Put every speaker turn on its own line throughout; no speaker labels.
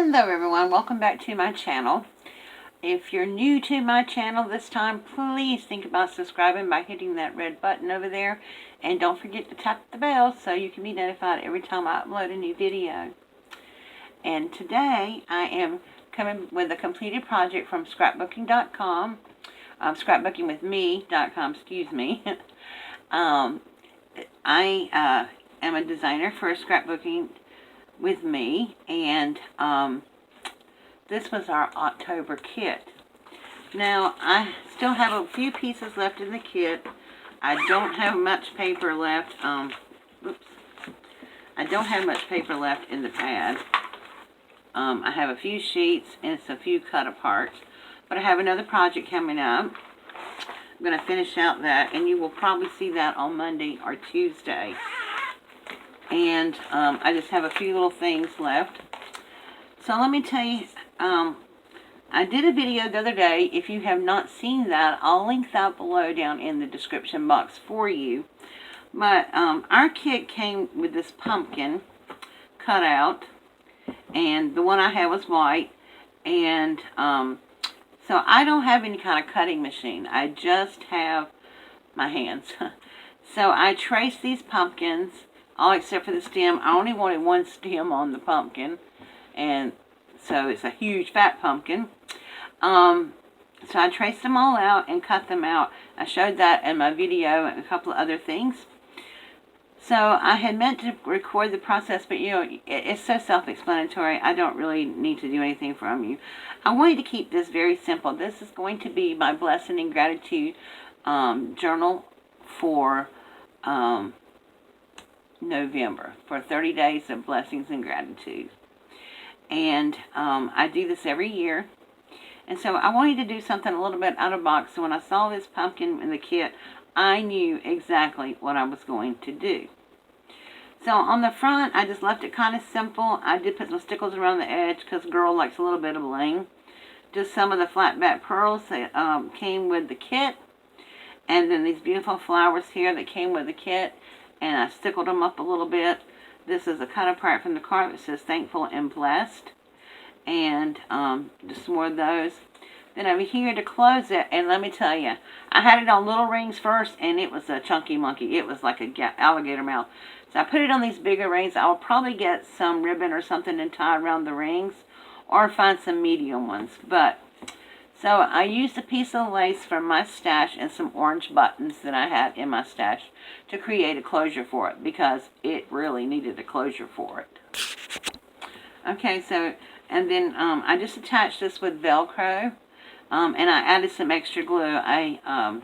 Hello everyone, welcome back to my channel. If you're new to my channel this time, please think about subscribing by hitting that red button over there. And don't forget to tap the bell so you can be notified every time I upload a new video. And today I am coming with a completed project from scrapbooking.com. Scrapbookingwithme.com, excuse me. I am a designer for Scrapbooking with me, and this was our October kit. Now I still have a few pieces left in the kit. I don't have much paper left. I don't have much paper left in the pad. I have a few sheets and a few cut aparts, but I have another project coming up. I'm going to finish out that, and you will probably see that on Monday or Tuesday. And I just have a few little things left. So let me tell you, I did a video the other day. If you have not seen that, I'll link that below down in the description box for you. But our kit came with this pumpkin cut out, and the one I had was white. And so I don't have any kind of cutting machine. I just have my hands. So I traced these pumpkins, all except for the stem. I only wanted one stem on the pumpkin, and so it's a huge fat pumpkin. So I traced them all out and cut them out. I showed that in my video and a couple of other things. So I had meant to record the process, but you know, it's so self-explanatory. I don't really need to do anything from you. I wanted to keep this very simple. This is going to be my blessing and gratitude journal for November, for 30 days of blessings and gratitude. And I do this every year. And so I wanted to do something a little bit out of the box. So when I saw this pumpkin in the kit, I knew exactly what I was going to do. So on the front, I just left it kind of simple. I did put some stickles around the edge because girl likes a little bit of bling. Just some of the flat back pearls that came with the kit. And then these beautiful flowers here that came with the kit. And I stickled them up a little bit. This is a cut apart from the card that says thankful and blessed. And just more of those. Then over here to close it, and let me tell you, I had it on little rings first, and it was a chunky monkey. It was like a alligator mouth. So I put it on these bigger rings. I'll probably get some ribbon or something and tie around the rings, or find some medium ones. But so I used a piece of lace from my stash and some orange buttons that I had in my stash to create a closure for it, because it really needed a closure for it. Okay, so, and then I just attached this with Velcro. And I added some extra glue. And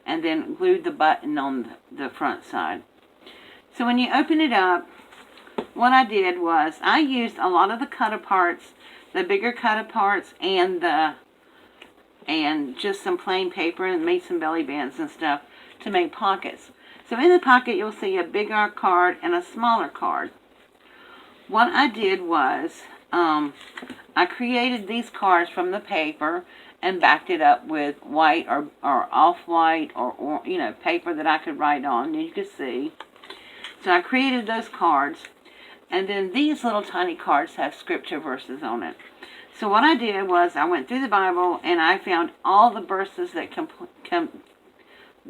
then glued the button on the front side. So when you open it up, what I did was I used a lot of the cut aparts, the bigger cut aparts, and just some plain paper, and made some belly bands and stuff to make pockets. So in the pocket you'll see a bigger card and a smaller card. What I did was I created these cards from the paper and backed it up with white or off-white or, you know, paper that I could write on, you can see. So I created those cards, and then these little tiny cards have scripture verses on it. So what I did was I went through the Bible and I found all the verses that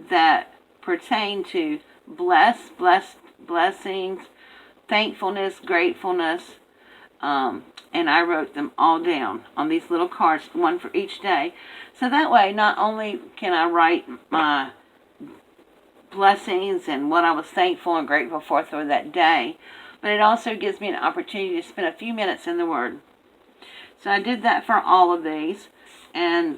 that pertain to blessings, thankfulness, gratefulness, and I wrote them all down on these little cards, one for each day. So that way, not only can I write my blessings and what I was thankful and grateful for through that day, but it also gives me an opportunity to spend a few minutes in the Word. So I did that for all of these, and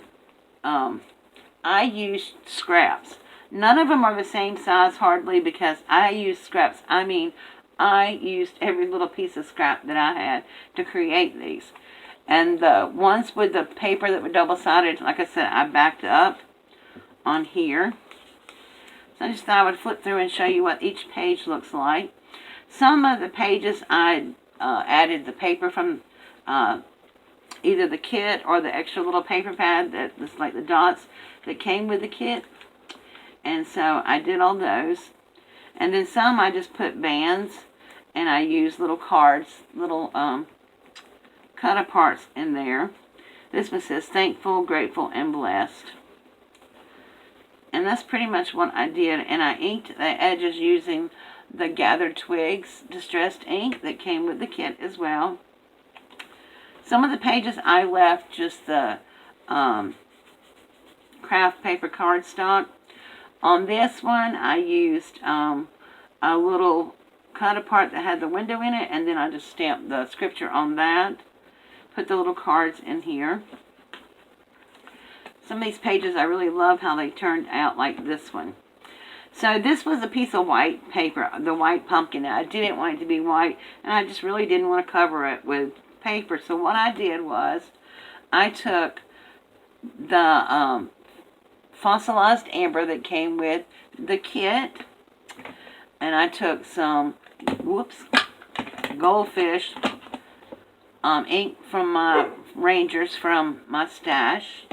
I used scraps. None of them are the same size hardly, because I used scraps. I mean, I used every little piece of scrap that I had to create these. And the ones with the paper that were double-sided, like I said, I backed up on here. So I just thought I would flip through and show you what each page looks like. Some of the pages I added the paper from either the kit or the extra little paper pad that was like the dots that came with the kit. And so I did all those. And then some I just put bands, and I used little cards, little cut-aparts in there. This one says thankful, grateful, and blessed. And that's pretty much what I did. And I inked the edges using the Gathered Twigs distressed ink that came with the kit as well. Some of the pages I left just the craft paper cardstock. On this one, I used a little cut apart that had the window in it, and then I just stamped the scripture on that. Put the little cards in here. Some of these pages I really love how they turned out, like this one. So this was a piece of white paper, the white pumpkin. I didn't want it to be white, and I just really didn't want to cover it with paper. So what I did was I took the fossilized amber that came with the kit, and I took some, goldfish ink from my Rangers from my stash.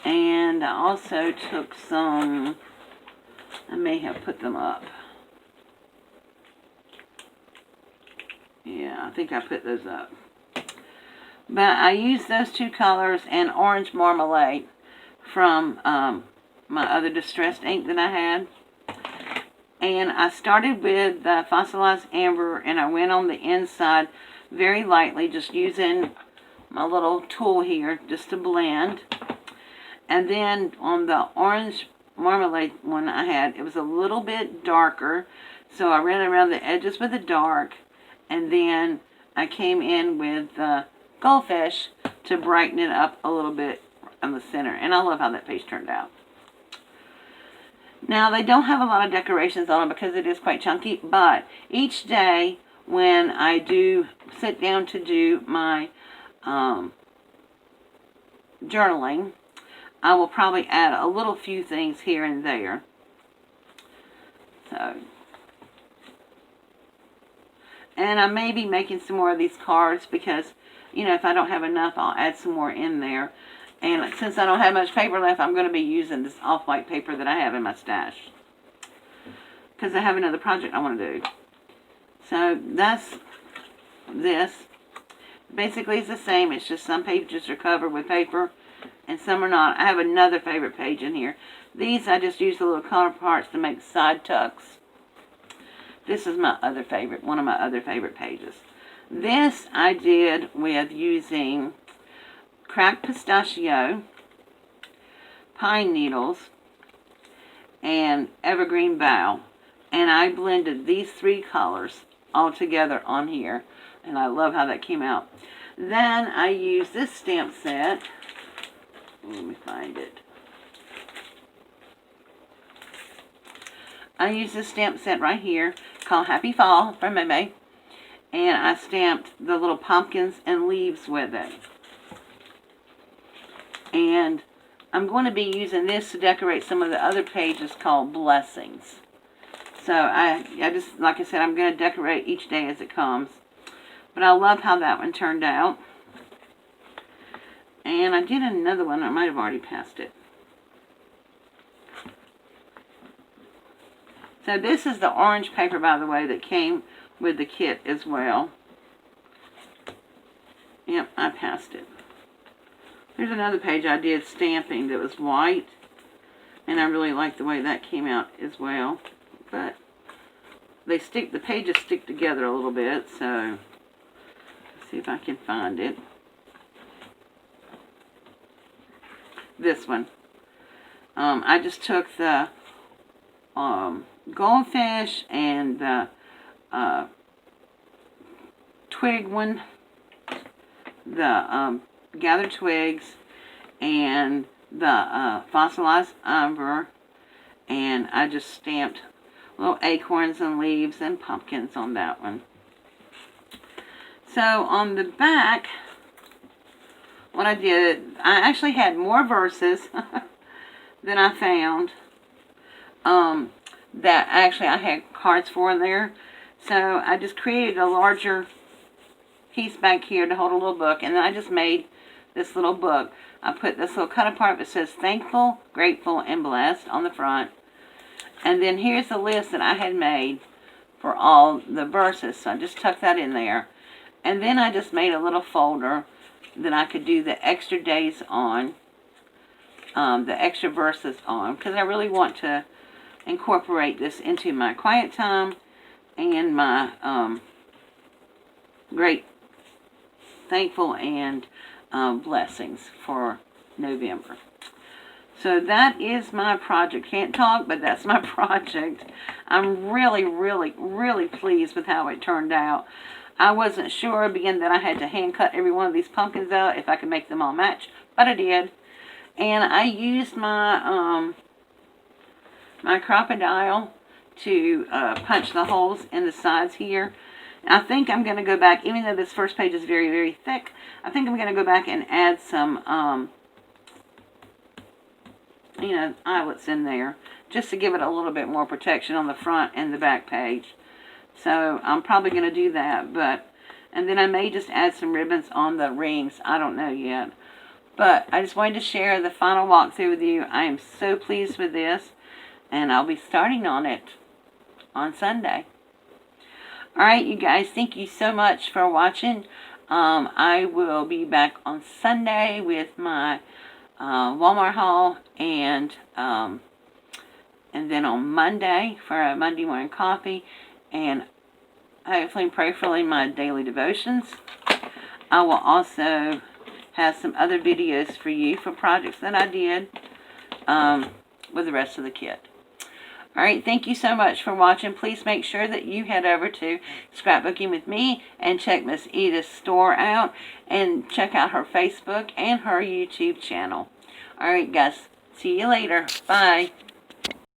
And I also took some, I may have put them up. Yeah, I think I put those up. But I used those two colors and orange marmalade from my other distressed ink that I had. And I started with the fossilized amber, and I went on the inside very lightly, just using my little tool here just to blend. And then on the orange marmalade one I had, it was a little bit darker, so I ran around the edges with the dark, and then I came in with the goldfish to brighten it up a little bit on the center. And I love how that page turned out. Now, they don't have a lot of decorations on them because it is quite chunky, but each day when I do sit down to do my journaling, I will probably add a little few things here and there. So, and I may be making some more of these cards because, you know, if I don't have enough, I'll add some more in there. And since I don't have much paper left, I'm going to be using this off-white paper that I have in my stash, because I have another project I want to do. So that's this. Basically, it's the same. It's just some pages are covered with paper and some are not. I have another favorite page in here. These, I just use the little color parts to make side tucks. This is my other favorite, one of my other favorite pages. This I did with using cracked pistachio, pine needles, and evergreen bough. And I blended these three colors all together on here. And I love how that came out. Then I used this stamp set. Let me find it. I used this stamp set right here called Happy Fall from May. And I stamped the little pumpkins and leaves with it. And I'm going to be using this to decorate some of the other pages called Blessings. So I just, like I said, I'm going to decorate each day as it comes. But I love how that one turned out. And I did another one. I might have already passed it. So this is the orange paper, by the way, that came with the kit as well. Yep, I passed it. There's another page I did stamping that was white. And I really like the way that came out as well. But the pages stick together a little bit, so let's see if I can find it. This one. I just took the goldfish and the twig one, the gathered twigs, and the fossilized amber, and I just stamped little acorns and leaves and pumpkins on that one. So on the back, what I did, I actually had more verses than I found that actually I had cards for in there. So I just created a larger piece back here to hold a little book, and then I just made this little book. I put this little cut apart that says thankful, grateful, and blessed on the front. And then here's the list that I had made for all the verses. So I just tucked that in there. And then I just made a little folder that I could do the extra days on, the extra verses on, because I really want to incorporate this into my quiet time and my great thankful and blessings for November. So that is my project. Can't talk, but that's my project. I'm really, really, really pleased with how it turned out. I wasn't sure again that I had to hand cut every one of these pumpkins out if I could make them all match, but I did. And I used my my crocodile to punch the holes in the sides here. And I think I'm going to go back, even though this first page is very, very thick, I think I'm going to go back and add some eyelets in there, just to give it a little bit more protection on the front and the back page. So I'm probably going to do that, and then I may just add some ribbons on the rings. I don't know yet. But I just wanted to share the final walkthrough with you. I am so pleased with this, and I'll be starting on it on Sunday. Alright, you guys, thank you so much for watching. I will be back on Sunday with my Walmart haul, and then on Monday for a Monday morning coffee, and hopefully and prayerfully my daily devotions. I will also have some other videos for you for projects that I did with the rest of the kit. Alright, thank you so much for watching. Please make sure that you head over to Scrapbooking with Me and check Miss Edith's store out, and check out her Facebook and her YouTube channel. Alright guys, see you later. Bye.